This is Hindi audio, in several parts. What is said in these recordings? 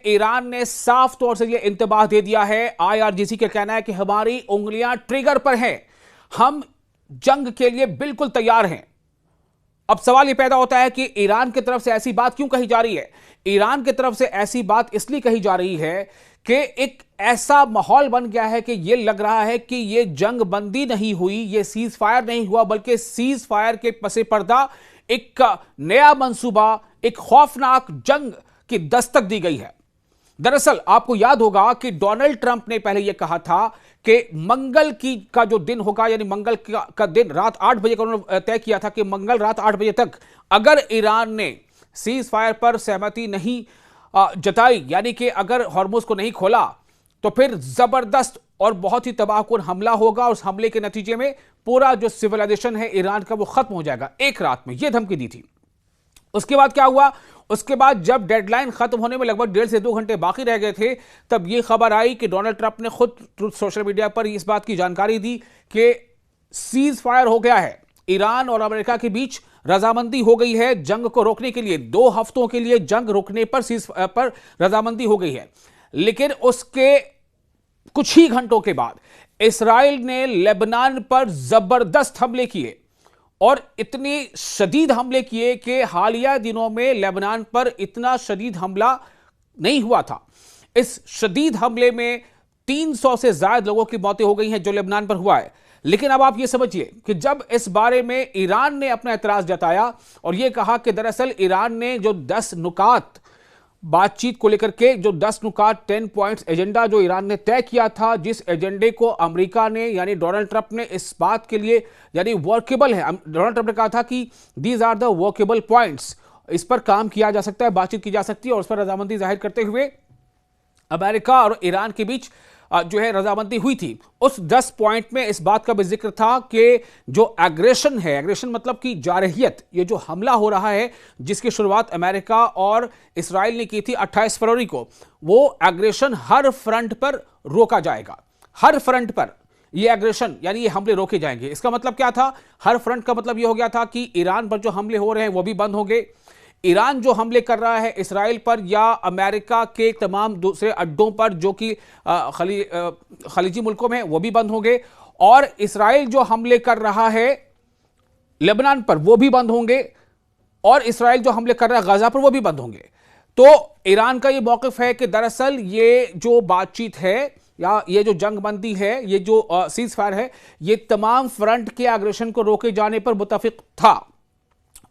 ईरान ने साफ तौर से यह इंतबाह दे दिया है। IRGC का कहना है कि हमारी उंगलियां ट्रिगर पर हैं, हम जंग के लिए बिल्कुल तैयार हैं। अब सवाल यह पैदा होता है कि ईरान की तरफ से ऐसी बात क्यों कही जा रही है। ईरान की तरफ से ऐसी बात इसलिए कही जा रही है कि एक ऐसा माहौल बन गया है कि यह लग रहा है कि यह जंग बंदी नहीं हुई, यह सीज फायर नहीं हुआ, बल्कि सीज फायर के पसे पर्दा एक नया मंसूबा, एक खौफनाक जंग की दस्तक दी गई है। दरअसल आपको याद होगा कि डोनाल्ड ट्रंप ने पहले यह कहा था कि मंगल का जो दिन होगा, यानी मंगल का दिन रात 8 बजे का उन्होंने तय किया था कि मंगल रात 8 बजे तक अगर ईरान ने सीज फायर पर सहमति नहीं जताई, यानी कि अगर हॉर्मुज को नहीं खोला, तो फिर जबरदस्त और बहुत ही तबाहकुन हमला होगा और उस हमले के नतीजे में पूरा जो सिविलाइजेशन है ईरान का वो खत्म हो जाएगा एक रात में। यह धमकी दी थी। उसके बाद क्या हुआ? उसके बाद जब डेडलाइन खत्म होने में लगभग 1.5 से 2 घंटे बाकी रह गए थे, तब यह खबर आई कि डोनाल्ड ट्रंप ने खुद सोशल मीडिया पर इस बात की जानकारी दी कि सीज फायर हो गया है, ईरान और अमेरिका के बीच रजामंदी हो गई है जंग को रोकने के लिए। 2 हफ्तों के लिए जंग रोकने पर रजामंदी हो गई है। लेकिन उसके कुछ ही घंटों के बाद इस्राएल ने लेबनान पर जबरदस्त हमले किए और इतने शदीद हमले किए कि हालिया दिनों में लेबनान पर इतना शदीद हमला नहीं हुआ था। इस शदीद हमले में 300 से ज्यादा लोगों की मौतें हो गई हैं जो लेबनान पर हुआ है। लेकिन अब आप ये समझिए कि जब इस बारे में ईरान ने अपना एतराज जताया और यह कहा कि दरअसल ईरान ने जो 10 नुकात बातचीत को लेकर के, जो 10 नुकात 10 पॉइंट्स एजेंडा जो ईरान ने तय किया था, जिस एजेंडे को अमेरिका ने यानी डोनाल्ड ट्रंप ने इस बात के लिए यानी वर्केबल है, डोनाल्ड ट्रंप ने कहा था कि these are the workable points, इस पर काम किया जा सकता है, बातचीत की जा सकती है और उस पर रजामंदी जाहिर करते हुए अमेरिका और ईरान के बीच जो है रजामंदी हुई थी। उस 10 पॉइंट में इस बात का भी जिक्र था कि जो एग्रेशन है, एग्रेशन मतलब कि जारहियत, ये जो हमला हो रहा है जिसकी शुरुआत अमेरिका और इस्राएल ने की थी 28 फरवरी को, वो एग्रेशन हर फ्रंट पर रोका जाएगा। हर फ्रंट पर ये एग्रेशन यानी ये हमले रोके जाएंगे। इसका मतलब क्या था? हर फ्रंट का मतलब ये हो गया था कि ईरान पर जो हमले हो रहे हैं वो भी बंद होंगे, ईरान जो हमले कर रहा है इस्राएल पर या अमेरिका के तमाम दूसरे अड्डों पर जो कि खलीजी मुल्कों में, वो भी बंद होंगे, और इस्राएल जो हमले कर रहा है लेबनान पर वो भी बंद होंगे, और इस्राएल जो हमले कर रहा है गाजा पर वो भी बंद होंगे। तो ईरान का ये मौकिफ है कि दरअसल ये जो बातचीत है या ये जो जंगबंदी है, ये जो सीज फायर है, ये तमाम फ्रंट के एग्रेशन को रोके जाने पर मुत्तफिक था,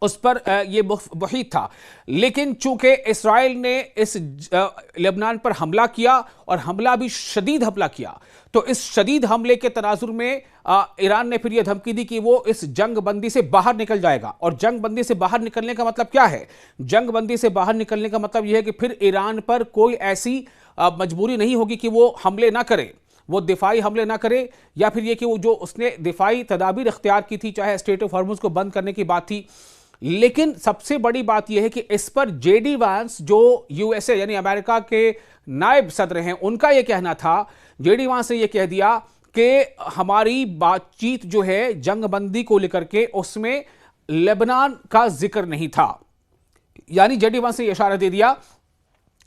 उस पर ये वही था। लेकिन चूंकि इस्राएल ने इस लेबनान पर हमला किया और हमला भी शदीद हमला किया, तो इस शदीद हमले के तनाजुर में ईरान ने फिर यह धमकी दी कि वो इस जंगबंदी से बाहर निकल जाएगा। और जंगबंदी से बाहर निकलने का मतलब क्या है? जंगबंदी से बाहर निकलने का मतलब यह है कि फिर ईरान पर कोई ऐसी मजबूरी नहीं होगी कि वो हमले ना करे, वो दिफाई हमले ना करे, या फिर ये कि वो जो उसने दिफाई तदाबीर इख्तियार की थी, चाहे स्ट्रेट ऑफ हॉर्मुज को बंद करने की बात थी। लेकिन सबसे बड़ी बात यह है कि इस पर जेडी वांस जो यूएसए यानी अमेरिका के नायब सदर हैं, उनका यह कहना था, जेडी वांस ने यह कह दिया कि हमारी बातचीत जो है जंगबंदी को लेकर के उसमें लेबनान का जिक्र नहीं था। यानी जेडी वांस ने यह इशारा दे दिया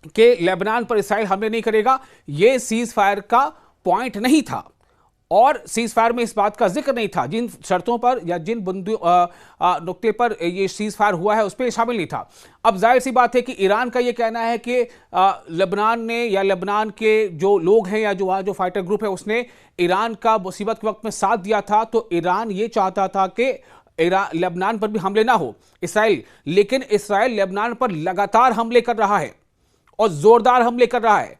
कि लेबनान पर इस्राएल हमले नहीं करेगा, यह सीज फायर का पॉइंट नहीं था और सीज फायर में इस बात का जिक्र नहीं था। जिन शर्तों पर या जिन नुक्ते पर ये सीज फायर हुआ है उस पर शामिल नहीं था। अब जाहिर सी बात है कि ईरान का ये कहना है कि लेबनान ने या लेबनान के जो लोग हैं या जो वहाँ जो फाइटर ग्रुप है उसने ईरान का मुसीबत के वक्त में साथ दिया था, तो ईरान ये चाहता था कि लेबनान पर भी हमले ना हो इसराइल। लेकिन इसराइल लेबनान पर लगातार हमले कर रहा है और जोरदार हमले कर रहा है,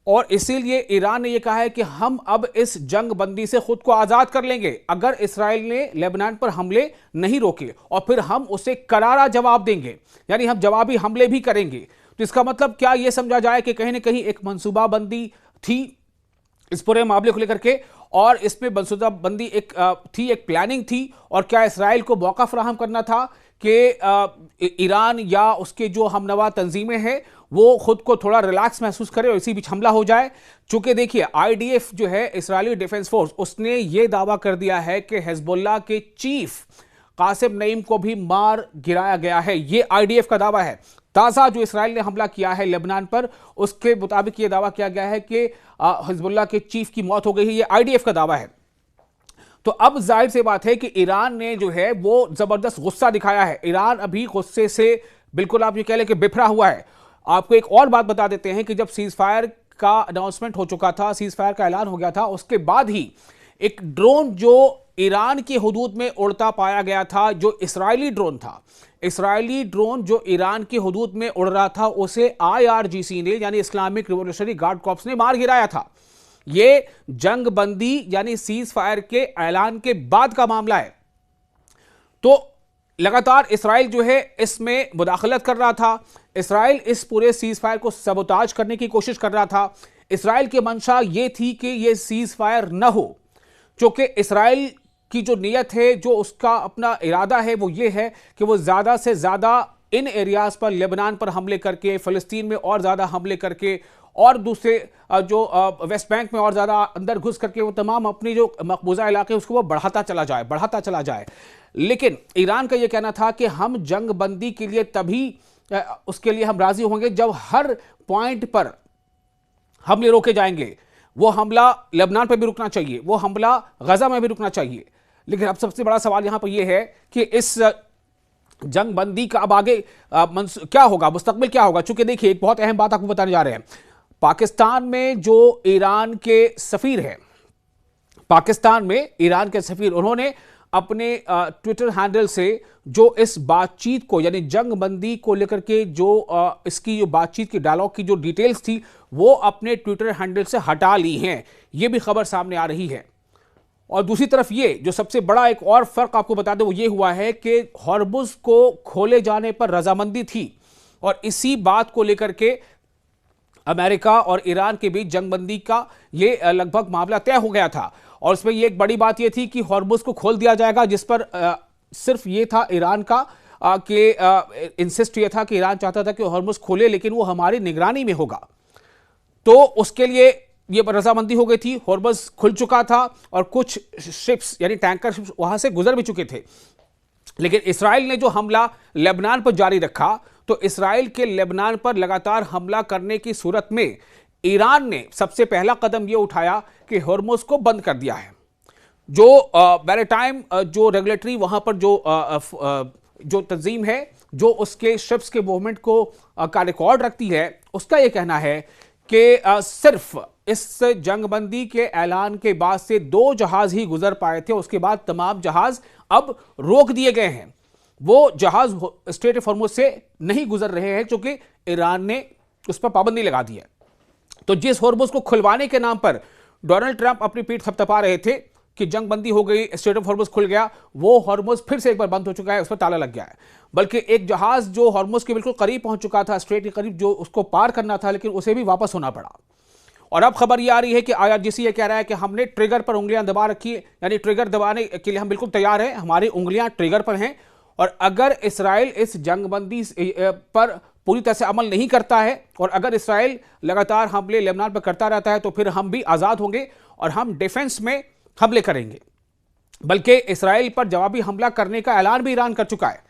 और इसीलिए ईरान ने यह कहा है कि हम अब इस जंग बंदी से खुद को आजाद कर लेंगे अगर इसराइल ने लेबनान पर हमले नहीं रोके, और फिर हम उसे करारा जवाब देंगे, यानी हम जवाबी हमले भी करेंगे। तो इसका मतलब क्या यह समझा जाए कि कहीं ना कहीं एक मनसूबाबंदी थी इस पूरे मामले को लेकर के, और इसमें मनसूबाबंदी एक प्लानिंग थी, और क्या इसराइल को मौका फराहम करना था कि ईरान या उसके जो हमनवा तंजीमें हैं वो खुद को थोड़ा रिलैक्स महसूस करे और इसी बीच हमला हो जाए। चूंकि देखिए आईडीएफ जो है इस्राएली डिफेंस फोर्स, उसने ये दावा कर दिया है कि हिजबुल्लाह के चीफ कासिम नईम को भी मार गिराया गया है, ये आईडीएफ का दावा है। ताज़ा जो इसराइल ने हमला किया है लेबनान पर, उसके मुताबिक यह दावा किया गया है कि हिजबुल्लाह के चीफ की मौत हो गई है। यह आईडीएफ का दावा है। तो अब जाहिर सी बात है कि ईरान ने जो है वो जबरदस्त गुस्सा दिखाया है। ईरान अभी गुस्से से बिल्कुल आप ये कह लें कि बिफरा हुआ है। आपको एक और बात बता देते हैं कि जब सीज फायर का अनाउंसमेंट हो चुका था, सीज फायर का ऐलान हो गया था, उसके बाद ही एक ड्रोन जो ईरान की हुदूद में उड़ता पाया गया था, जो इस्राएली ड्रोन था, इस्राएली ड्रोन जो ईरान की हुदूद में उड़ रहा था, उसे आईआरजीसी ने यानी इस्लामिक रिवॉल्यूशनरी गार्ड कॉर्प्स ने मार गिराया था। यह जंग बंदी यानी सीज फायर के ऐलान के बाद का मामला है। तो लगातार इसराइल जो है इसमें मुदाखलत कर रहा था। इसराइल इस पूरे सीज फायर को सबोताज करने की कोशिश कर रहा था। इसराइल की मंशा यह थी कि यह सीज फायर न हो, क्योंकि इसराइल की जो नीयत है, जो उसका अपना इरादा है, वो ये है कि वो ज़्यादा से ज़्यादा इन एरियाज़ पर, लेबनान पर हमले करके, फ़लस्तीन में और ज़्यादा हमले करके, और दूसरे जो वेस्ट बैंक में और ज़्यादा अंदर घुस करके वो तमाम अपनी जो मकबूजा इलाके उसको वो बढ़ाता चला जाए। लेकिन ईरान का ये कहना था कि हम जंग बंदी के लिए तभी उसके लिए हम राज़ी होंगे जब हर पॉइंट पर हमले रोके जाएंगे। वो हमला लेबनान पर भी रुकना चाहिए, वो हमला गजा में भी रुकना चाहिए। लेकिन अब सबसे बड़ा सवाल यहां पर यह है कि इस जंग बंदी का अब आगे क्या होगा, मुस्तकबिल क्या होगा। चूंकि देखिए, एक बहुत अहम बात आपको बताने जा रहे हैं। पाकिस्तान में जो ईरान के सफीर हैं, पाकिस्तान में ईरान के सफीर, उन्होंने अपने ट्विटर हैंडल से जो इस बातचीत को यानी जंग बंदी को लेकर के जो इसकी जो बातचीत की डायलॉग की जो डिटेल्स थी वो अपने ट्विटर हैंडल से हटा ली हैं। ये भी खबर सामने आ रही है। और दूसरी तरफ ये जो सबसे बड़ा एक और फर्क आपको बता दें वो ये हुआ है कि हॉर्मुज़ को खोले जाने पर रजामंदी थी, और इसी बात को लेकर के अमेरिका और ईरान के बीच जंगबंदी का ये लगभग मामला तय हो गया था। और उसमें ये एक बड़ी बात ये थी कि हॉर्मुज़ को खोल दिया जाएगा, जिस पर सिर्फ ये था ईरान का कि इंसिस्ट ये था कि ईरान चाहता था कि हॉर्मुज़ खोले, लेकिन वो हमारी निगरानी में होगा। तो उसके लिए ये रजामंदी हो गई थी। हॉर्मुज़ खुल चुका था और कुछ शिप्स यानी टैंकर शिप्स वहां से गुजर भी चुके थे। लेकिन इसराइल ने जो हमला लेबनान पर जारी रखा, तो इसराइल के लेबनान पर लगातार हमला करने की सूरत में ईरान ने सबसे पहला कदम यह उठाया कि हॉर्मुज़ को बंद कर दिया है। जो मैरीटाइम जो रेगुलेटरी वहां पर जो तंजीम है, जो उसके शिप्स के मूवमेंट को का रिकॉर्ड रखती है, उसका यह कहना है कि सिर्फ इस जंगबंदी के ऐलान के बाद से 2 जहाज ही गुजर पाए थे। उसके बाद तमाम जहाज अब रोक दिए गए हैं। वो जहाज स्ट्रेट ऑफ हॉर्मुज़ से नहीं गुजर रहे हैं, क्योंकि ईरान ने उस पर पाबंदी लगा दी है। तो जिस हॉर्मुज़ को खुलवाने के नाम पर डोनाल्ड ट्रंप अपनी पीठ थपथपा रहे थे कि जंगबंदी हो गई, स्ट्रेट ऑफ हॉर्मुज़ खुल गया, वो हॉर्मुज़ फिर से एक बार बंद हो चुका है, उस पर ताला लग गया है। बल्कि एक जहाज जो हॉर्मुज़ के बिल्कुल करीब पहुंच चुका था, स्ट्रेट के करीब, जो उसको पार करना था, लेकिन उसे भी वापस होना पड़ा। और अब खबर यह आ रही है कि आईआरजीसी ये कह रहा है कि हमने ट्रिगर पर उंगलियां दबा रखी है, यानी ट्रिगर दबाने के लिए हम बिल्कुल तैयार हैं, हमारी उंगलियां ट्रिगर पर हैं। और अगर इसराइल इस जंगबंदी पर पूरी तरह से अमल नहीं करता है, और अगर इसराइल लगातार हमले लेबनान पर करता रहता है, तो फिर हम भी आज़ाद होंगे और हम डिफेंस में हमले करेंगे। बल्कि इसराइल पर जवाबी हमला करने का ऐलान भी ईरान कर चुका है।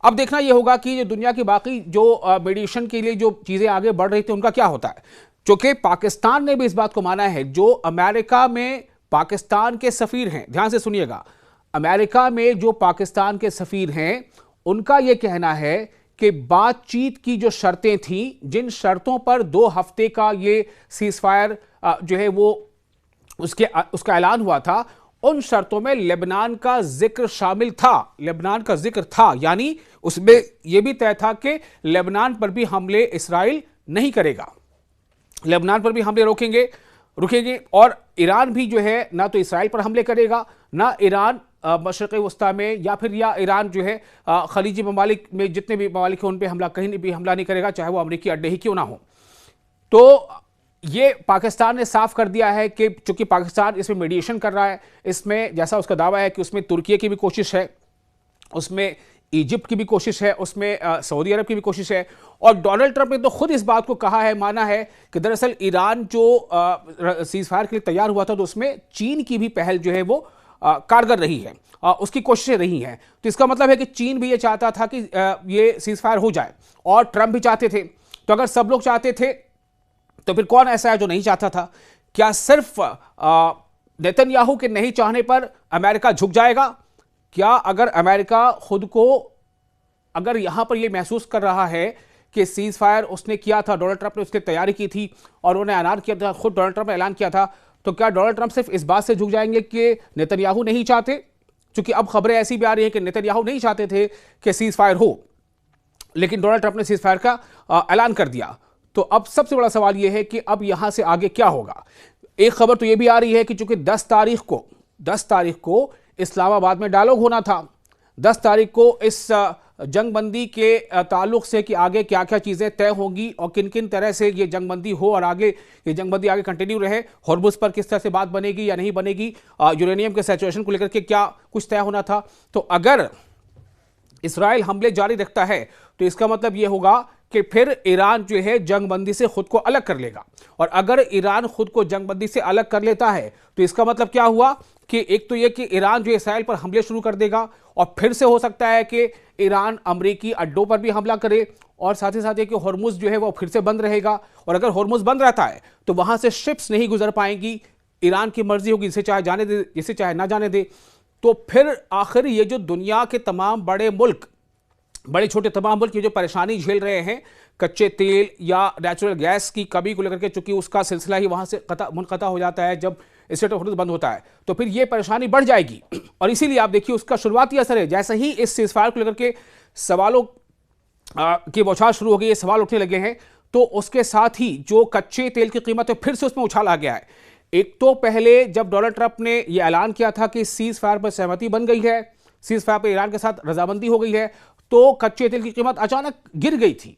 अब देखना यह होगा कि दुनिया की बाकी जो मीडिएशन के लिए जो चीज़ें आगे बढ़ रही थी उनका क्या होता है। क्योंकि पाकिस्तान ने भी इस बात को माना है, जो अमेरिका में पाकिस्तान के सफीर हैं, ध्यान से सुनिएगा, अमेरिका में जो पाकिस्तान के सफीर हैं उनका यह कहना है कि बातचीत की जो शर्तें थीं, जिन शर्तों पर 2 हफ्ते का ये सीज फायर जो है वो उसका ऐलान हुआ था, उन शर्तों में लेबनान का जिक्र शामिल था, लेबनान का जिक्र था। यानी उसमें यह भी तय था कि लेबनान पर भी हमले इसराइल नहीं करेगा, लेबनान पर भी हमले रुकेंगे, और ईरान भी जो है ना तो इसराइल पर हमले करेगा, ना ईरान मशरक़ी वस्ता में या ईरान जो है खलीजी ममालिक में जितने भी ममालिक हैं उन पर हमला कहीं भी हमला नहीं करेगा, चाहे वो अमरीकी अड्डे ही क्यों ना हो। तो ये पाकिस्तान ने साफ कर दिया है कि चूंकि पाकिस्तान इसमें मीडिएशन कर रहा है, इसमें जैसा उसका दावा है कि उसमें तुर्की की भी कोशिश है, उसमें इजिप्ट की भी कोशिश है, उसमें सऊदी अरब की भी कोशिश है। और डोनाल्ड ट्रंप ने तो खुद इस बात को कहा है, माना है कि दरअसल ईरान जो सीज फायर के लिए तैयार हुआ था, तो उसमें चीन की भी पहल जो है वो कारगर रही है, उसकी कोशिशें रही हैं। तो इसका मतलब है कि चीन भी ये चाहता था कि ये सीज फायर हो जाए और ट्रंप भी चाहते थे। तो अगर सब लोग चाहते थे तो फिर कौन ऐसा है जो नहीं चाहता था? क्या सिर्फ नेतन्याहू के नहीं चाहने पर अमेरिका झुक जाएगा? क्या अगर अमेरिका खुद को अगर यहां पर यह महसूस कर रहा है कि सीज फायर उसने किया था, डोनाल्ड ट्रंप ने उसकी तैयारी की थी और उन्होंने ऐलान किया था, खुद डोनाल्ड ट्रंप ने ऐलान किया था, तो क्या डोनाल्ड ट्रंप सिर्फ इस बात से झुक जाएंगे कि नेतन्याहू नहीं चाहते? क्योंकि अब खबरें ऐसी भी आ रही हैं कि नेतन्याहू नहीं चाहते थे कि सीज फायर हो, लेकिन डोनाल्ड ट्रंप ने सीज फायर का ऐलान कर दिया। तो अब सबसे बड़ा सवाल यह है कि अब यहां से आगे क्या होगा? एक खबर तो यह भी आ रही है कि चूंकि 10 तारीख को इस्लामाबाद में डायलॉग होना था, 10 तारीख को इस जंगबंदी के ताल्लुक से कि आगे क्या क्या चीजें तय होंगी और किन किन तरह से ये जंगबंदी हो और आगे ये जंगबंदी आगे कंटिन्यू रहे, हॉर्मुज़ पर किस तरह से बात बनेगी या नहीं बनेगी, यूरेनियम के सैचुरेशन को लेकर के क्या कुछ तय होना था। तो अगर इस्राइल हमले जारी रखता है तो इसका मतलब यह होगा कि फिर ईरान जो है जंगबंदी से खुद को अलग कर लेगा। और अगर ईरान खुद को जंगबंदी से अलग कर लेता है तो इसका मतलब क्या हुआ कि एक तो यह कि ईरान जो इस्राइल पर हमले शुरू कर देगा और फिर से हो सकता है कि ईरान अमेरिकी अड्डों पर भी हमला करे और साथ ही साथ ये कि हॉर्मुज़ जो है वो फिर से बंद रहेगा। और अगर हॉर्मुज़ बंद रहता है तो वहां से शिप्स नहीं गुजर पाएंगी, ईरान की मर्जी होगी, इसे चाहे जाने दे, इसे चाहे ना जाने दे। तो फिर आखिर ये जो दुनिया के तमाम बड़े मुल्क, बड़े छोटे तमाम मुल्क ये जो परेशानी झेल रहे हैं कच्चे तेल या नेचुरल गैस की कमी को लेकर के, चूंकि उसका सिलसिला ही वहां से मुनक़ता हो जाता है जब स्ट्रेट ऑफ हॉर्मुज़ बंद होता है, तो फिर ये परेशानी बढ़ जाएगी। और इसीलिए आप देखिए उसका शुरुआती असर है, जैसे ही इस सीज़फायर को लेकर के सवालों की बौछार शुरू हो गई, ये सवाल उठने लगे हैं, तो उसके साथ ही जो कच्चे तेल की कीमत है फिर से उसमें उछाल आ गया है। एक तो पहले जब डोनाल्ड ट्रंप ने यह ऐलान किया था कि सीज फायर पर सहमति बन गई है, सीज फायर पर ईरान के साथ रजामंदी हो गई है, तो कच्चे तेल की कीमत अचानक गिर गई थी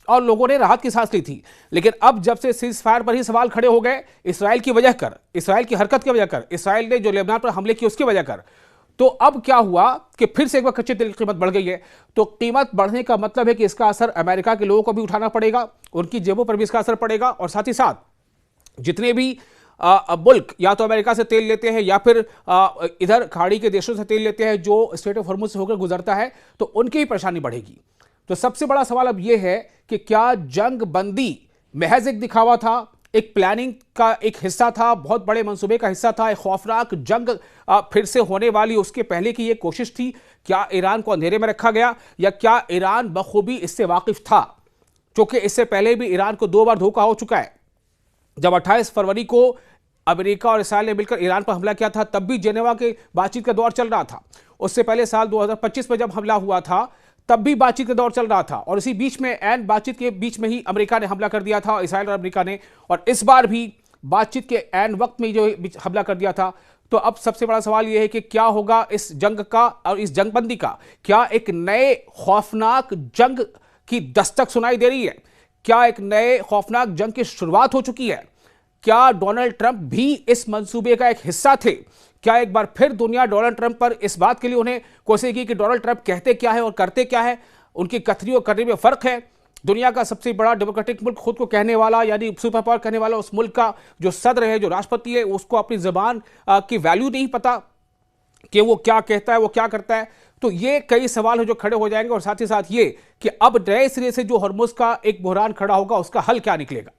और लोगों ने राहत की सांस ली थी। लेकिन अब जब से सीज फायर पर ही सवाल खड़े हो गए, इसराइल की वजह कर, इसराइल की हरकत की वजह कर, इसराइल ने जो लेबनान पर हमले किए उसकी वजह कर, तो अब क्या हुआ कि फिर से एक बार कच्चे तेल की कीमत बढ़ गई है। तो कीमत बढ़ने का मतलब है कि इसका असर अमेरिका के लोगों को भी उठाना पड़ेगा, उनकी जेबों पर भी इसका असर पड़ेगा। और साथ ही साथ जितने भी मुल्क या तो अमेरिका से तेल लेते हैं या फिर इधर खाड़ी के देशों से तेल लेते हैं जो स्ट्रेट ऑफ हॉर्मुज़ से होकर गुजरता है, तो उनकी भी परेशानी बढ़ेगी। तो सबसे बड़ा सवाल अब यह है कि क्या जंग बंदी महज एक दिखावा था, एक प्लानिंग का एक हिस्सा था, बहुत बड़े मंसूबे का हिस्सा था, एक खौफनाक जंग फिर से होने वाली उसके पहले की यह कोशिश थी? क्या ईरान को अंधेरे में रखा गया या क्या ईरान बखूबी इससे वाकिफ था? क्योंकि इससे पहले भी ईरान को 2 बार धोखा हो चुका है। जब 28 फरवरी को अमेरिका और इसराइल ने मिलकर ईरान पर हमला किया था, तब भी जेनेवा के बातचीत का दौर चल रहा था। उससे पहले साल 2025 में जब हमला हुआ था तब भी बातचीत का दौर चल रहा था और इसी बीच में एन बातचीत के बीच में ही अमेरिका ने हमला कर दिया था, इसराइल और अमेरिका ने। और इस बार भी बातचीत के एन वक्त में जो हमला कर दिया था। तो अब सबसे बड़ा सवाल यह है कि क्या होगा इस जंग का और इस जंगबंदी का? क्या एक नए खौफनाक जंग की दस्तक सुनाई दे रही है? क्या एक नए खौफनाक जंग की शुरुआत हो चुकी है? क्या डोनाल्ड ट्रंप भी इस मंसूबे का एक हिस्सा थे? क्या एक बार फिर दुनिया डोनाल्ड ट्रंप पर इस बात के लिए उन्हें कोसेगी कि डोनाल्ड ट्रंप कहते क्या है और करते क्या है, उनकी कथनी और करने में फर्क है? दुनिया का सबसे बड़ा डेमोक्रेटिक मुल्क, खुद को कहने वाला यानी सुपर पावर कहने वाला उस मुल्क का जो सदर है, जो राष्ट्रपति है, उसको अपनी जबान की वैल्यू नहीं पता कि वो क्या कहता है, वो क्या करता है? तो ये कई सवाल है जो खड़े हो जाएंगे। और साथ ही साथ ये कि अब नए सिरे से जो हॉर्मुज़ का एक बहरान खड़ा होगा उसका हल क्या निकलेगा।